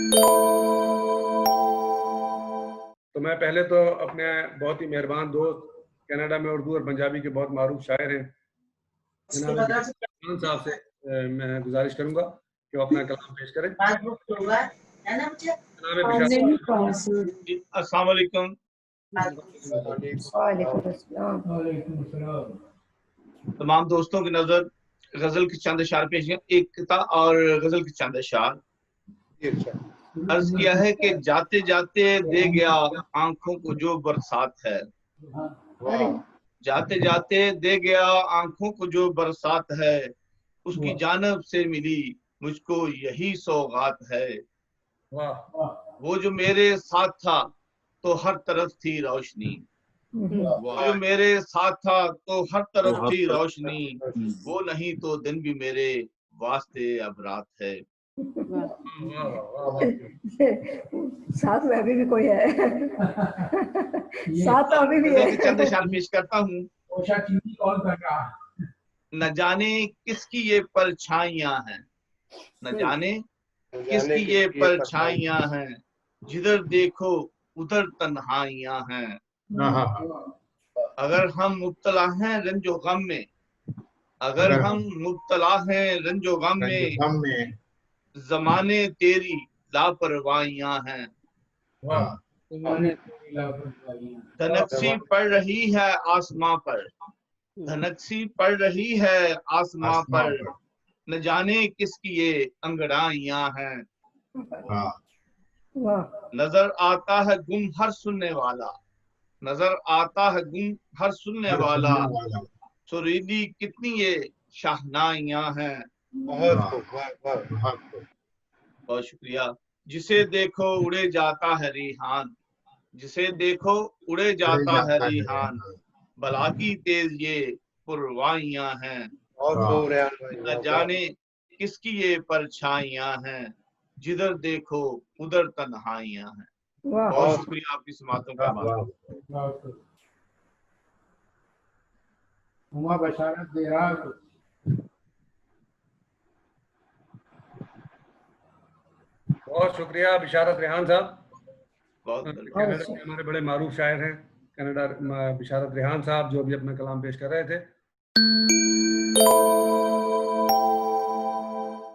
तो मैं पहले तो अपने बहुत ही मेहरबान दोस्त कनाडा में उर्दू और पंजाबी के बहुत मारूफ शायर हैं जनाब खान साहब से मैं गुजारिश करूंगा कि वो अपना कलाम पेश करें। अस्सलाम वालेकुम। तमाम दोस्तों की नजर गजल के चंद अशार पेश किए। एक किताब और गजल के चंद अशार अर्ज किया है कि जाते जाते दे गया आंखों को जो बरसात है, जाते जाते दे गया आंखों को जो बरसात है, उसकी जानब से मिली मुझको यही सौगात है। वो जो मेरे साथ था तो हर तरफ थी रोशनी, वो जो मेरे साथ था तो हर तरफ थी रोशनी, वो नहीं तो दिन भी मेरे वास्ते अब रात है। साथ में अभी भी कोई है। साथ तो अभी भी है। चंद अशार पेश करता हूँ। न जाने किसकी ये परछाइयां हैं, न जाने किसकी ये परछाइयां हैं, जिधर देखो उधर तन्हाइयां हैं। अगर हम मुब्तला हैं रंजो गम में, अगर हम मुब्तला हैं रंजो गम में, जमाने तेरी लापरवाहियां हैं। धनकसी पड़ रही है आसमां पर, धनकसी पड़ रही है आसमां पर, न जाने किसकी ये अंगड़ाइयां हैं। नजर आता है गुम हर सुनने वाला, नजर आता है गुम हर सुनने वाला, सुरीली कितनी ये शाहनाइयां हैं। बहुत शुक्रिया। जिसे देखो उड़े जाता है रिहान, जिसे देखो उड़े जाता है रिहान, भला की तेज ये पुरवाइयां हैं। न जाने किसकी ये परछाइयां हैं, जिधर देखो उधर तन्हाइयां हैं। बहुत शुक्रिया आपकी समातों का। बहुत शुक्रिया बिशारत रेहान साहब, बहुत हमारे बड़े मारूफ शायर हैं कनाडा बिशारत रेहान साहब, जो भी अपना कलाम पेश कर रहे थे।